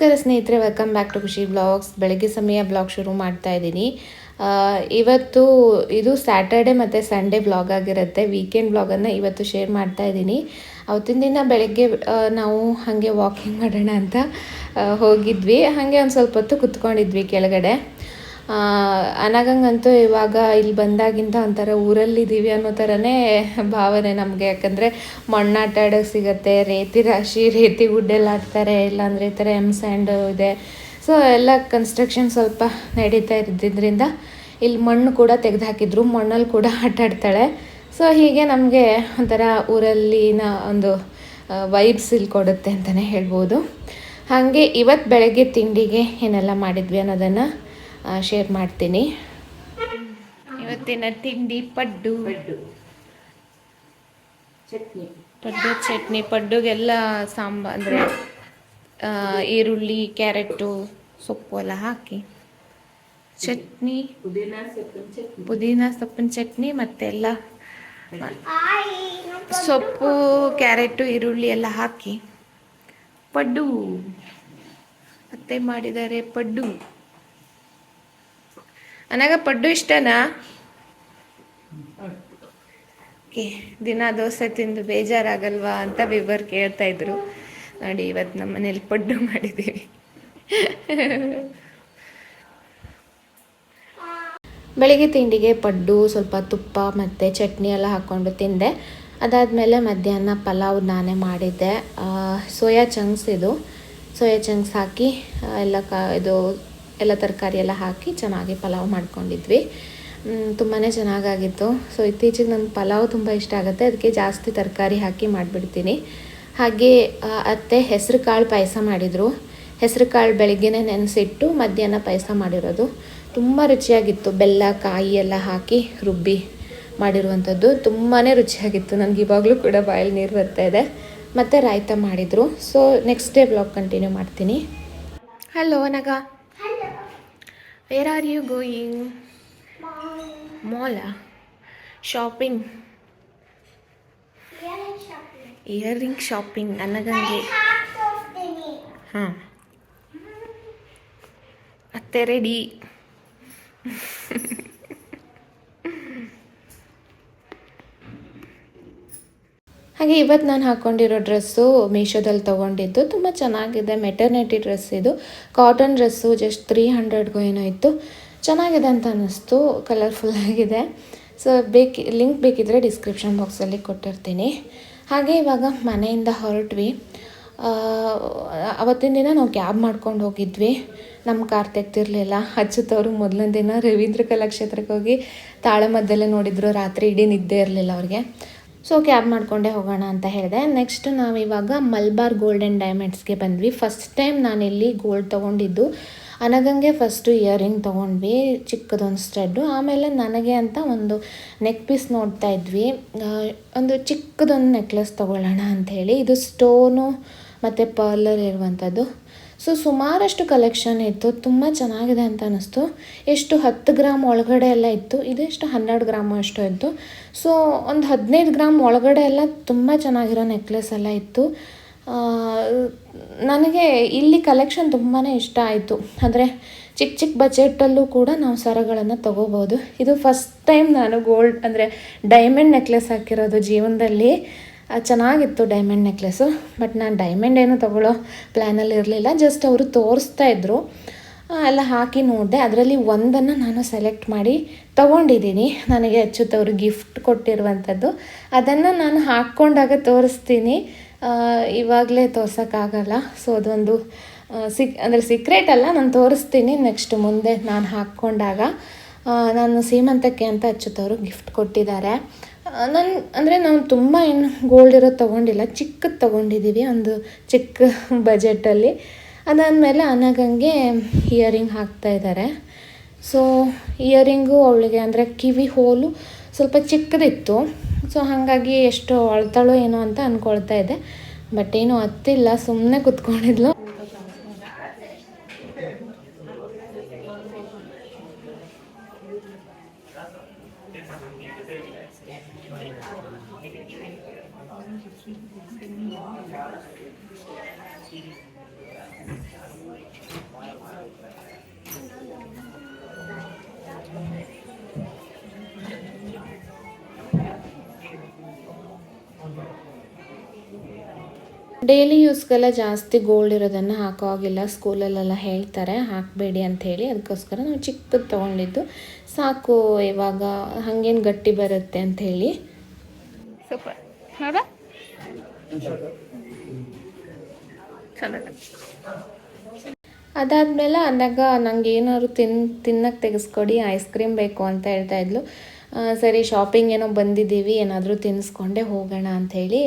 ನಮಸ್ಕಾರ ಸ್ನೇಹಿತರೆ, welcome back to ಖುಷಿ ಬ್ಲಾಗ್ಸ್. ಬೆಳಗ್ಗೆ ಸಮಯ ಬ್ಲಾಗ್ ಶುರು ಮಾಡ್ತಾ ಇದ್ದೀನಿ. ಇವತ್ತು ಇದು ಸ್ಯಾಟರ್ಡೆ ಮತ್ತು ಸಂಡೇ ಬ್ಲಾಗ್ ಆಗಿರುತ್ತೆ. ವೀಕೆಂಡ್ ಬ್ಲಾಗನ್ನು ಇವತ್ತು ಶೇರ್ ಮಾಡ್ತಾ ಇದ್ದೀನಿ. ಅವತ್ತಿನ ದಿನ ಬೆಳಗ್ಗೆ ನಾವು ಹಾಗೆ ವಾಕಿಂಗ್ ಮಾಡೋಣ ಅಂತ ಹೋಗಿದ್ವಿ. ಹಾಗೆ ಒಂದು ಸ್ವಲ್ಪ ಹೊತ್ತು ಕುತ್ಕೊಂಡಿದ್ವಿ ಕೆಳಗಡೆ. ಅನಗಂಗಂತೂ ಇವಾಗ ಇಲ್ಲಿ ಬಂದಾಗಿಂದ ಒಂಥರ ಊರಲ್ಲಿದ್ದೀವಿ ಅನ್ನೋ ಥರನೇ ಭಾವನೆ ನಮಗೆ. ಯಾಕಂದರೆ ಮಣ್ಣಾಟ ಆಡೋಕ್ಕೆ ಸಿಗುತ್ತೆ, ರೇತಿ ರಾಶಿ, ರೇತಿ ಗುಡ್ಡೆಲ್ಲ ಆಡ್ತಾರೆ, ಇಲ್ಲಾಂದರೆ ಈ ಥರ ಸ್ಯಾಂಡು ಇದೆ. ಸೊ ಎಲ್ಲ ಕನ್ಸ್ಟ್ರಕ್ಷನ್ ಸ್ವಲ್ಪ ನಡೀತಾ ಇದ್ದಿದ್ದರಿಂದ ಇಲ್ಲಿ ಮಣ್ಣು ಕೂಡ ತೆಗೆದು ಮಣ್ಣಲ್ಲಿ ಕೂಡ ಆಟ ಆಡ್ತಾಳೆ. ಸೊ ಹೀಗೆ ನಮಗೆ ಒಂಥರ ಊರಲ್ಲಿನ ಒಂದು ವೈಬ್ಸ್ ಇಲ್ಲಿ ಕೊಡುತ್ತೆ ಅಂತಲೇ ಹೇಳ್ಬೋದು. ಹಾಗೆ ಇವತ್ತು ಬೆಳಗ್ಗೆ ತಿಂಡಿಗೆ ಏನೆಲ್ಲ ಮಾಡಿದ್ವಿ ಅನ್ನೋದನ್ನು ಶೇರ್ ಮಾಡ್ತೀನಿ. ಇವತ್ತಿನ ತಿಂಡಿ ಪಡ್ಡು ಚಟ್ನಿ. ಪಡ್ಡುಗೆಲ್ಲ ಅಂದರೆ ಈರುಳ್ಳಿ, ಕ್ಯಾರೆಟು, ಸೊಪ್ಪು ಎಲ್ಲ ಹಾಕಿ ಚಟ್ನಿ, ಪುದೀನ ಸೊಪ್ಪಿನ ಚಟ್ನಿ, ಮತ್ತೆಲ್ಲ ಸೊಪ್ಪು, ಕ್ಯಾರೆಟು, ಈರುಳ್ಳಿ ಎಲ್ಲ ಹಾಕಿ ಪಡ್ಡು ಅತ್ತೆ ಮಾಡಿದ್ದಾರೆ. ಪಡ್ಡು ಅನಾಗ ಪಡ್ಡು ಇಷ್ಟನಾ? ಓಕೆ, ದಿನ ದೋಸೆ ತಿಂದು ಬೇಜಾರಾಗಲ್ವಾ ಅಂತ ವಿವರ್ ಕೇಳ್ತಾ ಇದ್ರು. ನೋಡಿ, ಇವತ್ತು ನಮ್ಮ ಮನೇಲಿ ಪಡ್ಡು ಮಾಡಿದ್ದೀವಿ. ಬೆಳಿಗ್ಗೆ ತಿಂಡಿಗೆ ಪಡ್ಡು, ಸ್ವಲ್ಪ ತುಪ್ಪ ಮತ್ತು ಚಟ್ನಿ ಎಲ್ಲ ಹಾಕ್ಕೊಂಡು ತಿಂದೆ. ಅದಾದಮೇಲೆ ಮಧ್ಯಾಹ್ನ ಪಲಾವ್ ನಾನೇ ಮಾಡಿದ್ದೆ. ಸೋಯಾ ಚಂಕ್ಸ್ ಹಾಕಿ ಎಲ್ಲ ತರಕಾರಿ ಎಲ್ಲ ಹಾಕಿ ಚೆನ್ನಾಗಿ ಪಲಾವ್ ಮಾಡ್ಕೊಂಡಿದ್ವಿ. ತುಂಬಾ ಚೆನ್ನಾಗಾಗಿತ್ತು. ಸೊ ಇತ್ತೀಚೆಗೆ ನನ್ನ ಪಲಾವ್ ತುಂಬ ಇಷ್ಟ ಆಗುತ್ತೆ, ಅದಕ್ಕೆ ಜಾಸ್ತಿ ತರಕಾರಿ ಹಾಕಿ ಮಾಡಿಬಿಡ್ತೀನಿ. ಹಾಗೆ ಅತ್ತೆ ಹೆಸರು ಕಾಳು ಪಾಯಸ ಮಾಡಿದರು. ಹೆಸರು ಕಾಳು ಬೆಳಗ್ಗೆನೇ ನೆನೆಸಿಟ್ಟು ಮಧ್ಯಾಹ್ನ ಪಾಯಸ ಮಾಡಿರೋದು. ತುಂಬ ರುಚಿಯಾಗಿತ್ತು. ಬೆಲ್ಲ, ಕಾಯಿ ಎಲ್ಲ ಹಾಕಿ ರುಬ್ಬಿ ಮಾಡಿರುವಂಥದ್ದು ತುಂಬಾ ರುಚಿಯಾಗಿತ್ತು. ನನಗೆ ಇವಾಗಲೂ ಕೂಡ ಬಾಯಲ್ಲಿ ನೀರು ಬರ್ತಾ ಇದೆ. ಮತ್ತು ರಾಯ್ತ ಮಾಡಿದರು. So next day blog continue ಮಾಡ್ತೀನಿ. Hello Anaga, where are you going? ಮಾಲಾ? ಶಾಪಿಂಗ್? ಇಯರಿಂಗ್ ಶಾಪಿಂಗ್ ನನಗಂಗೆ. ಹಾಂ, ಅತ್ತೆ ರೆಡಿ. ಹಾಗೆ ಇವತ್ತು ನಾನು ಹಾಕ್ಕೊಂಡಿರೋ ಡ್ರೆಸ್ಸು ಮೀಶೋದಲ್ಲಿ ತೊಗೊಂಡಿದ್ದು. ತುಂಬ ಚೆನ್ನಾಗಿದೆ. ಮೆಟರ್ನಿಟಿ ಡ್ರೆಸ್ ಇದು. ಕಾಟನ್ ಡ್ರೆಸ್ಸು ಜಸ್ಟ್ 300ಗೂ ಏನೋ ಇತ್ತು. ಚೆನ್ನಾಗಿದೆ ಅಂತ ಅನ್ನಿಸ್ತು. ಕಲರ್ಫುಲ್ಲಾಗಿದೆ. ಸೊ ಲಿಂಕ್ ಬೇಕಿದ್ದರೆ ಡಿಸ್ಕ್ರಿಪ್ಷನ್ ಬಾಕ್ಸಲ್ಲಿ ಕೊಟ್ಟಿರ್ತೀನಿ. ಹಾಗೆ ಇವಾಗ ಮನೆಯಿಂದ ಹೊರಟ್ವಿ. ಅವತ್ತಿನ ದಿನ ನಾವು ಕ್ಯಾಬ್ ಮಾಡ್ಕೊಂಡು ಹೋಗಿದ್ವಿ. ನಮ್ಮ ಕಾರ್ ತೆಗ್ದಿರಲಿಲ್ಲ. ಅಚ್ಚುತ್ತವರು ಮೊದಲನೇ ದಿನ ರವೀಂದ್ರ ಕಲಾಕ್ಷೇತ್ರಕ್ಕೆ ಹೋಗಿ ತಾಳಮದ್ದಲ್ಲೇ ನೋಡಿದ್ರು. ರಾತ್ರಿ ಇಡೀ ನಿದ್ದೆ ಇರಲಿಲ್ಲ ಅವ್ರಿಗೆ. ಸೊ ಕ್ಯಾಬ್ ಮಾಡಿಕೊಂಡೇ ಹೋಗೋಣ ಅಂತ ಹೇಳಿದೆ. ನೆಕ್ಸ್ಟ್ ನಾವಿವಾಗ ಮಲ್ಬಾರ್ ಗೋಲ್ಡ್ ಆ್ಯಂಡ್ ಡೈಮಂಡ್ಸ್ಗೆ ಬಂದ್ವಿ. ಫಸ್ಟ್ ಟೈಮ್ ನಾನಿಲ್ಲಿ ಗೋಲ್ಡ್ ತೊಗೊಂಡಿದ್ದು. ಅನಗಂಗೆ ಫಸ್ಟು ಇಯರಿಂಗ್ ತೊಗೊಂಡ್ವಿ, ಚಿಕ್ಕದೊಂದು ಸ್ಟಡ್ಡು. ಆಮೇಲೆ ನನಗೆ ಅಂತ ಒಂದು ನೆಕ್ ಪೀಸ್ ನೋಡ್ತಾ ಇದ್ವಿ. ಒಂದು ಚಿಕ್ಕದೊಂದು ನೆಕ್ಲೆಸ್ ತೊಗೊಳ್ಳೋಣ ಅಂಥೇಳಿ. ಇದು ಸ್ಟೋನು ಮತ್ತು ಪರ್ಲರ್ ಇರುವಂಥದ್ದು. ಸೊ ಸುಮಾರಷ್ಟು ಕಲೆಕ್ಷನ್ ಇತ್ತು. ತುಂಬ ಚೆನ್ನಾಗಿದೆ ಅಂತ ಅನ್ನಿಸ್ತು. ಎಷ್ಟು 10 ಗ್ರಾಮ್ ಒಳಗಡೆ ಎಲ್ಲ ಇತ್ತು. ಇದೆಷ್ಟು 12 ಗ್ರಾಮು ಅಷ್ಟು ಇತ್ತು. ಸೊ ಒಂದು 15 ಗ್ರಾಮ್ ಒಳಗಡೆ ಎಲ್ಲ ತುಂಬ ಚೆನ್ನಾಗಿರೋ ನೆಕ್ಲೆಸ್ ಎಲ್ಲ ಇತ್ತು. ನನಗೆ ಇಲ್ಲಿ ಕಲೆಕ್ಷನ್ ತುಂಬಾ ಇಷ್ಟ ಆಯಿತು. ಅಂದರೆ ಚಿಕ್ಕ ಬಜೆಟಲ್ಲೂ ಕೂಡ ನಾವು ಸರಗಳನ್ನು ತೊಗೋಬೋದು. ಇದು ಫಸ್ಟ್ ಟೈಮ್ ನಾನು ಗೋಲ್ಡ್ ಅಂದರೆ ಡೈಮಂಡ್ ನೆಕ್ಲೆಸ್ ಹಾಕಿರೋದು ಜೀವನದಲ್ಲಿ. ಚೆನ್ನಾಗಿತ್ತು ಡೈಮಂಡ್ ನೆಕ್ಲೆಸ್ಸು. ಬಟ್ ನಾನು ಡೈಮಂಡ್ ಏನು ತೊಗೊಳ್ಳೋ ಪ್ಲ್ಯಾನಲ್ಲಿ ಇರಲಿಲ್ಲ. ಜಸ್ಟ್ ಅವರು ತೋರಿಸ್ತಾ ಇದ್ದರು, ಎಲ್ಲ ಹಾಕಿ ನೋಡಿದೆ. ಅದರಲ್ಲಿ ಒಂದನ್ನು ನಾನು ಸೆಲೆಕ್ಟ್ ಮಾಡಿ ತೊಗೊಂಡಿದ್ದೀನಿ. ನನಗೆ ಅಚ್ಚುತ್ತವರು ಗಿಫ್ಟ್ ಕೊಟ್ಟಿರುವಂಥದ್ದು. ಅದನ್ನು ನಾನು ಹಾಕ್ಕೊಂಡಾಗ ತೋರಿಸ್ತೀನಿ, ಇವಾಗಲೇ ತೋರ್ಸೋಕ್ಕಾಗಲ್ಲ. ಸೊ ಅದೊಂದು ಅಂದರೆ ಸೀಕ್ರೆಟ್ ಅಲ್ಲ, ನಾನು ತೋರಿಸ್ತೀನಿ ನೆಕ್ಸ್ಟ್ ಮುಂದೆ ನಾನು ಹಾಕ್ಕೊಂಡಾಗ. ನಾನು ಸೀಮಂತಕ್ಕೆ ಅಂತ ಅಚ್ಚುತ್ತವರು ಗಿಫ್ಟ್ ಕೊಟ್ಟಿದ್ದಾರೆ. ನಾವು ತುಂಬ ಏನು ಗೋಲ್ಡ್ ಇರೋದು ತೊಗೊಂಡಿಲ್ಲ, ಚಿಕ್ಕದು ತೊಗೊಂಡಿದ್ದೀವಿ, ಒಂದು ಚಿಕ್ಕ ಬಜೆಟಲ್ಲಿ. ಅದಾದಮೇಲೆ ಅನಗಂಗೆ ಇಯರಿಂಗ್ ಹಾಕ್ತಾಯಿದ್ದಾರೆ. ಸೊ ಇಯರಿಂಗು ಅವಳಿಗೆ ಅಂದರೆ ಕಿವಿ ಹೋಲು ಸ್ವಲ್ಪ ಚಿಕ್ಕದಿತ್ತು. ಸೊ ಹಾಗಾಗಿ ಎಷ್ಟು ಅಳ್ತಾಳೋ ಏನೋ ಅಂತ ಅಂದ್ಕೊಳ್ತಾ ಇದ್ದೆ. ಬಟ್ ಏನೂ ಹತ್ತಿಲ್ಲ, ಸುಮ್ಮನೆ ಕುತ್ಕೊಂಡಿದ್ಲು. ಡೈಲಿ ಯೂಸ್ಗೆಲ್ಲ ಜಾಸ್ತಿ ಗೋಲ್ಡ್ ಇರೋದನ್ನು ಹಾಕೋ ಆಗಿಲ್ಲ, ಸ್ಕೂಲಲ್ಲೆಲ್ಲ ಹೇಳ್ತಾರೆ ಹಾಕಬೇಡಿ ಅಂಥೇಳಿ. ಅದಕ್ಕೋಸ್ಕರ ನಾವು ಚಿಕ್ಕದು ತೊಗೊಂಡಿದ್ದು ಸಾಕು, ಇವಾಗ ಹಾಗೇನು ಗಟ್ಟಿ ಬರುತ್ತೆ ಅಂಥೇಳಿ. ಸೂಪರ್ ನೋಡ, ಅದಾದಮೇಲೆ ಅಂದಾಗ ನಂಗೆ ಏನಾದ್ರು ತಿನ್ನಕ್ಕೆ ತೆಗೆಸ್ಕೊಡಿ, ಐಸ್ ಕ್ರೀಮ್ ಬೇಕು ಅಂತ ಹೇಳ್ತಾ ಇದ್ಲು. ಸರಿ ಶಾಪಿಂಗ್ ಏನೋ ಬಂದಿದ್ದೀವಿ, ಏನಾದರೂ ತಿನ್ನಿಸ್ಕೊಂಡೆ ಹೋಗೋಣ ಅಂಥೇಳಿ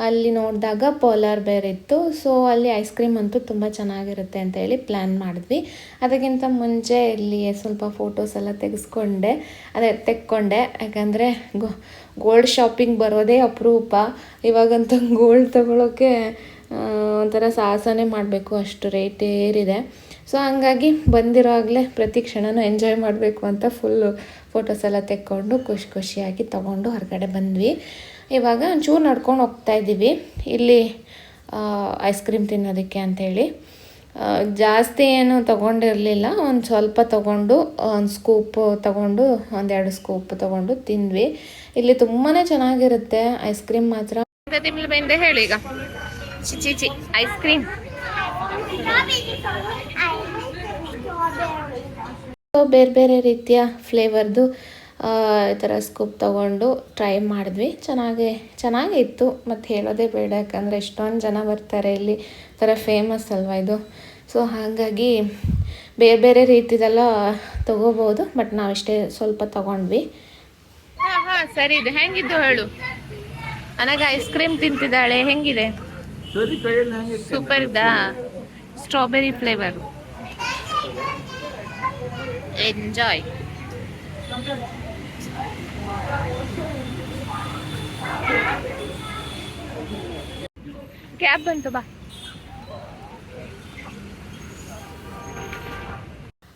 ಅಲ್ಲಿ ನೋಡಿದಾಗ ಪೋಲಾರ್ ಬೇರ್ ಇತ್ತು. ಸೊ ಅಲ್ಲಿ ಐಸ್ ಕ್ರೀಮ್ ಅಂತೂ ತುಂಬ ಚೆನ್ನಾಗಿರುತ್ತೆ ಅಂತೇಳಿ ಪ್ಲ್ಯಾನ್ ಮಾಡಿದ್ವಿ. ಅದಕ್ಕಿಂತ ಮುಂಚೆ ಇಲ್ಲಿ ಸ್ವಲ್ಪ ಫೋಟೋಸ್ ಎಲ್ಲ ತೆಕ್ಕೊಂಡೆ. ಯಾಕಂದರೆ ಗೋಲ್ಡ್ ಶಾಪಿಂಗ್ ಬರೋದೇ ಅಪರೂಪ. ಇವಾಗಂತೂ ಗೋಲ್ಡ್ ತೊಗೊಳೋಕ್ಕೆ ಒಂಥರ ಸಾಹಸನೇ ಮಾಡಬೇಕು, ಅಷ್ಟು ರೇಟ್ ಏರಿದೆ. ಸೊ ಹಂಗಾಗಿ ಬಂದಿರೋವಾಗಲೇ ಪ್ರತಿ ಕ್ಷಣನೂ ಎಂಜಾಯ್ ಮಾಡಬೇಕು ಅಂತ ಫುಲ್ಲು ಫೋಟೋಸ್ ಎಲ್ಲ ತೆಕ್ಕೊಂಡು ಖುಷಿಯಾಗಿ ತೊಗೊಂಡು ಹೊರಗಡೆ ಬಂದ್ವಿ. ಇವಾಗ ಒಂಚೂರು ನಡ್ಕೊಂಡು ಹೋಗ್ತಾಯಿದ್ದೀವಿ ಇಲ್ಲಿ ಐಸ್ ಕ್ರೀಮ್ ತಿನ್ನೋದಕ್ಕೆ ಅಂಥೇಳಿ. ಜಾಸ್ತಿ ಏನು ತೊಗೊಂಡಿರಲಿಲ್ಲ, ಒಂದು ಸ್ವಲ್ಪ ತೊಗೊಂಡು ಒಂದು ಸ್ಕೂಪ್ ತೊಗೊಂಡು ಒಂದೆರಡು ಸ್ಕೂಪ್ ತೊಗೊಂಡು ತಿಂದ್ವಿ. ಇಲ್ಲಿ ತುಂಬಾ ಚೆನ್ನಾಗಿರುತ್ತೆ ಐಸ್ ಕ್ರೀಮ್ ಮಾತ್ರ. ಹೇಳಿ ಈಗ ಚಿಚಿ ಐಸ್ ಕ್ರೀಮ್ ಬೇರೆ ಬೇರೆ ರೀತಿಯ ಫ್ಲೇವರ್ದು ಈ ಥರ ಸ್ಕೂಪ್ ತೊಗೊಂಡು ಟ್ರೈ ಮಾಡಿದ್ವಿ. ಚೆನ್ನಾಗೇ ಇತ್ತು, ಮತ್ತು ಹೇಳೋದೇ ಬೇಡ, ಯಾಕಂದರೆ ಎಷ್ಟೊಂದು ಜನ ಬರ್ತಾರೆ ಇಲ್ಲಿ, ಥರ ಫೇಮಸ್ ಅಲ್ವಾ ಇದು. ಸೊ ಹಾಗಾಗಿ ಬೇರೆ ಬೇರೆ ರೀತಿದೆಲ್ಲ ತೊಗೋಬೋದು, ಬಟ್ ನಾವಿಷ್ಟೇ ಸ್ವಲ್ಪ ತೊಗೊಂಡ್ವಿ. ಹಾಂ ಸರಿ, ಇದೆ ಹೆಂಗಿದ್ದು ಹೇಳು. ನನಗೆ ಐಸ್ ಕ್ರೀಮ್ ತಿಂತಿದ್ದಾಳೆ, ಹೆಂಗಿದೆ? ಸೂಪರ್ ಇದಾ, ಸ್ಟ್ರಾಬೆರಿ ಫ್ಲೇವರ್. ಎಂಜಾಯ್. ಕ್ಯಾಬ್ ಬಂತು, ಬಾ.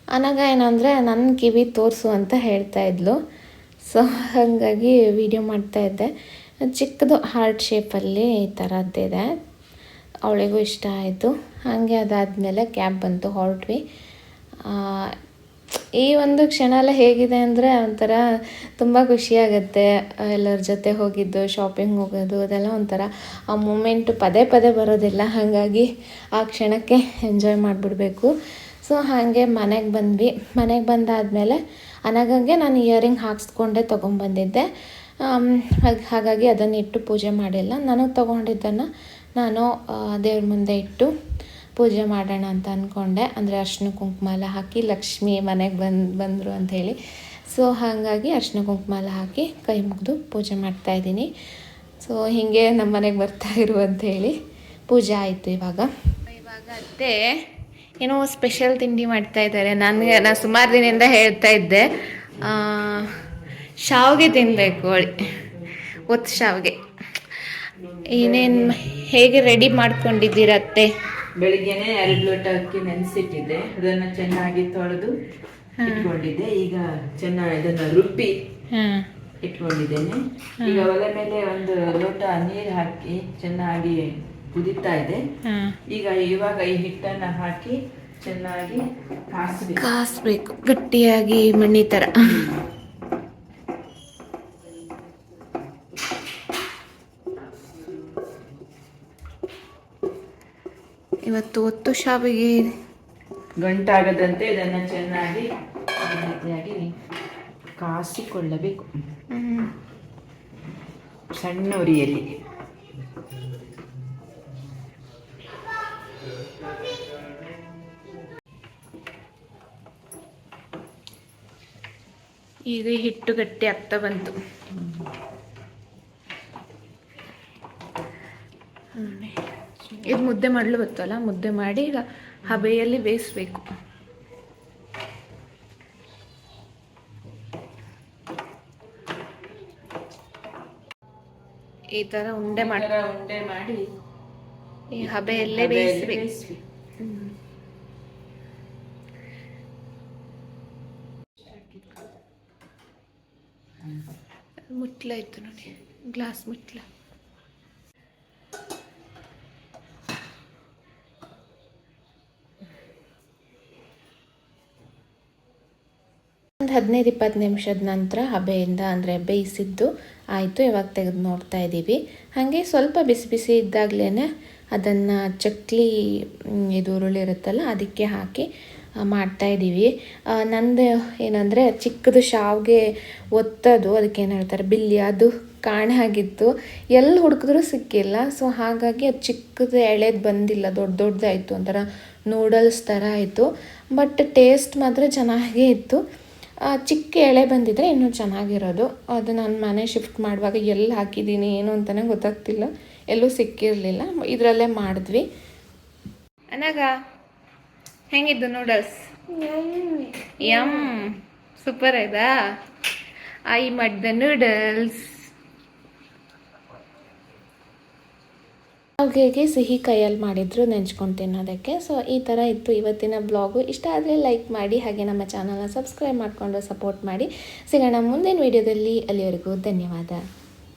ಅನಗ ಏನಂದರೆ ನನ್ನ ಕಿವಿ ತೋರಿಸು ಅಂತ ಹೇಳ್ತಾ ಇದ್ಲು. ಸೊ ಹಾಗಾಗಿ ವಿಡಿಯೋ ಮಾಡ್ತಾಯಿದ್ದೆ. ಚಿಕ್ಕದು ಹಾರ್ಟ್ ಶೇಪಲ್ಲಿ ಈ ಥರದ್ದಿದೆ, ಅವಳಿಗೂ ಇಷ್ಟ ಆಯಿತು. ಹಾಗೆ ಅದಾದಮೇಲೆ ಕ್ಯಾಬ್ ಬಂತು, ಹೊರಟ್ವಿ. ಈ ಒಂದು ಕ್ಷಣ ಎಲ್ಲ ಹೇಗಿದೆ ಅಂದರೆ ಒಂಥರ ತುಂಬ ಖುಷಿಯಾಗತ್ತೆ. ಎಲ್ಲರ ಜೊತೆ ಹೋಗಿದ್ದು, ಶಾಪಿಂಗ್ ಹೋಗೋದು, ಅದೆಲ್ಲ ಒಂಥರ ಆ ಮೂಮೆಂಟು ಪದೇ ಬರೋದಿಲ್ಲ. ಹಾಗಾಗಿ ಆ ಕ್ಷಣಕ್ಕೆ ಎಂಜಾಯ್ ಮಾಡಿಬಿಡ್ಬೇಕು. ಸೊ ಹಾಗೆ ಮನೆಗೆ ಬಂದ್ವಿ. ಮನೆಗೆ ಬಂದಾದಮೇಲೆ ಅನಗಂಗೆ ನಾನು ಇಯರಿಂಗ್ ಹಾಕ್ಸ್ಕೊಂಡೆ ತೊಗೊಂಬಂದಿದ್ದೆ. ಹಾಗಾಗಿ ಅದನ್ನು ಇಟ್ಟು ಪೂಜೆ ಮಾಡಿಲ್ಲ. ನನಗೆ ತೊಗೊಂಡಿದ್ದನ್ನು ನಾನು ದೇವ್ರ ಮುಂದೆ ಇಟ್ಟು ಪೂಜೆ ಮಾಡೋಣ ಅಂತ ಅಂದ್ಕೊಂಡೆ. ಅಂದರೆ ಅರ್ಶಿನ ಕುಂಕುಮ ಎಲ್ಲ ಹಾಕಿ ಲಕ್ಷ್ಮಿ ಮನೆಗೆ ಬಂದರು ಅಂಥೇಳಿ. ಸೊ ಹಾಗಾಗಿ ಅರ್ಶಿನ ಕುಂಕುಮ ಎಲ್ಲ ಹಾಕಿ ಕೈ ಮುಗಿದು ಪೂಜೆ ಮಾಡ್ತಾಯಿದ್ದೀನಿ. ಸೊ ಹೀಗೆ ನಮ್ಮ ಮನೆಗೆ ಬರ್ತಾ ಇರು ಅಂಥೇಳಿ ಪೂಜೆ ಆಯಿತು. ಇವಾಗ ಅತ್ತೆ ಏನೋ ಸ್ಪೆಷಲ್ ತಿಂಡಿ ಮಾಡ್ತಾಯಿದ್ದಾರೆ. ನಾನು ಸುಮಾರು ದಿನದಿಂದ ಹೇಳ್ತಾ ಇದ್ದೆ ಶಾವಿಗೆ ತಿನ್ನಬೇಕು, ಒತ್ತು ಶಾವಿಗೆ. ಏನೇನು ಹೇಗೆ ರೆಡಿ ಮಾಡ್ಕೊಂಡಿದ್ದೀರತ್ತೆ? ಬೆಳಿಗ್ಗೆನೆ 2 ಲೋಟ ಅಕ್ಕಿ ನೆನೆಸಿಟ್ಟಿದ್ದೆ, ಅದನ್ನ ಚೆನ್ನಾಗಿ ತೊಳೆದು ಇಟ್ಕೊಂಡಿದ್ದೆ. ಈಗ ಚೆನ್ನಾಗಿ ಅದನ್ನ ರುಬ್ಬಿ ಇಟ್ಕೊಂಡಿದ್ದೇನೆ. ಈಗ ಒಲೆ ಮೇಲೆ 1 ಲೋಟ ನೀರು ಹಾಕಿ ಚೆನ್ನಾಗಿ ಕುದಿತಾ ಇದೆ. ಇವಾಗ ಈ ಹಿಟ್ಟನ್ನ ಹಾಕಿ ಚೆನ್ನಾಗಿ ಕಾಯಿಸ್ಬೇಕು, ಗಟ್ಟಿಯಾಗಿ ಮಣ್ಣಿ ಥರ. ಇವತ್ತು ಒತ್ತು ಶಾವಿಗೆ ಗಂಟಾಗದಂತೆ ಇದನ್ನು ಚೆನ್ನಾಗಿ ರೀತಿಯಾಗಿ ಕಾಸಿಕೊಳ್ಳಬೇಕು ಸಣ್ಣ ಉರಿಯಲ್ಲಿ. ಈಗ ಹಿಟ್ಟು ಗಟ್ಟಿ ಆಗ್ತಾ ಬಂತು. ಇದು ಮುದ್ದೆ ಮಾಡಲು ಬರ್ತಲ್ಲ, ಮುದ್ದೆ ಮಾಡಿ ಈಗ ಹಬೆಯಲ್ಲಿ ಬೇಯಿಸ್ಬೇಕು. ಈ ಥರ ಉಂಡೆ ಮಾಡಿ ಈ ಹಬೆಯಲ್ಲೇ ಬೇಯಿಸ್ಬೇಕು. ಮುಟ್ಲ ಇತ್ತು ನೋಡಿ, ಗ್ಲಾಸ್ ಮುಟ್ಲ. ಒಂದು 15-20 ನಿಮಿಷದ ನಂತರ ಹಬೆಯಿಂದ ಅಂದರೆ ಬೇಯಿಸಿದ್ದು ಆಯಿತು. ಇವಾಗ ತೆಗೆದು ನೋಡ್ತಾ ಇದ್ದೀವಿ. ಹಾಗೆ ಸ್ವಲ್ಪ ಬಿಸಿ ಬಿಸಿ ಇದ್ದಾಗಲೇ ಅದನ್ನು ಚಕ್ಲಿ ಇದು ಉರುಳಿ ಇರುತ್ತಲ್ಲ ಅದಕ್ಕೆ ಹಾಕಿ ಮಾಡ್ತಾಯಿದ್ದೀವಿ. ನಂದು ಏನಂದರೆ ಚಿಕ್ಕದು ಶಾವಿಗೆ ಒತ್ತೋದು ಅದಕ್ಕೆ ಏನು ಹೇಳ್ತಾರೆ ಬಿಲ್ಲಿ, ಅದು ಕಾಣೆ ಆಗಿತ್ತು. ಎಲ್ಲಿ ಹುಡುಕಿದ್ರೂ ಸಿಕ್ಕಿಲ್ಲ. ಸೊ ಹಾಗಾಗಿ ಅದು ಚಿಕ್ಕದು ಎಳೆದು ಬಂದಿಲ್ಲ, ದೊಡ್ಡದಾಯಿತು, ಒಂಥರ ನೂಡಲ್ಸ್ ಥರ ಆಯಿತು. ಬಟ್ ಟೇಸ್ಟ್ ಮಾತ್ರ ಚೆನ್ನಾಗೇ ಇತ್ತು. ಚಿಕ್ಕ ಎಳೆ ಬಂದಿದ್ರೆ ಇನ್ನೂ ಚೆನ್ನಾಗಿರೋದು. ಅದು ನಾನು ಮನೆ ಶಿಫ್ಟ್ ಮಾಡುವಾಗ ಎಲ್ಲಿ ಹಾಕಿದ್ದೀನಿ ಏನು ಅಂತಲೇ ಗೊತ್ತಾಗ್ತಿಲ್ಲ, ಎಲ್ಲೂ ಸಿಕ್ಕಿರಲಿಲ್ಲ. ಇದರಲ್ಲೇ ಮಾಡಿದ್ವಿ. ಅನಾಗ ಹೆಂಗಿದ್ದು ನೂಡಲ್ಸ್? ಯಮ್ ಸೂಪರ್ ಆಯ್ತಾ? ಐ ಮಾಡಿದ ನೂಡಲ್ಸ್. ಶಾವಿಗೆಗೆ ಸಿಹಿ ಕೈಯಲ್ಲಿ ಮಾಡಿದ್ರು ನೆಂಚ್ಕೊಂಡು ತಿನ್ನೋದಕ್ಕೆ. ಸೊ ಈ ಥರ ಇತ್ತು ಇವತ್ತಿನ ಬ್ಲಾಗು. ಇಷ್ಟ ಆದರೆ ಲೈಕ್ ಮಾಡಿ, ಹಾಗೆ ನಮ್ಮ ಚಾನಲ್ನ ಸಬ್ಸ್ಕ್ರೈಬ್ ಮಾಡಿಕೊಂಡು ಸಪೋರ್ಟ್ ಮಾಡಿ. ಸಿಗೋಣ ಮುಂದಿನ ವಿಡಿಯೋದಲ್ಲಿ. ಅಲ್ಲಿವರೆಗೂ ಧನ್ಯವಾದ.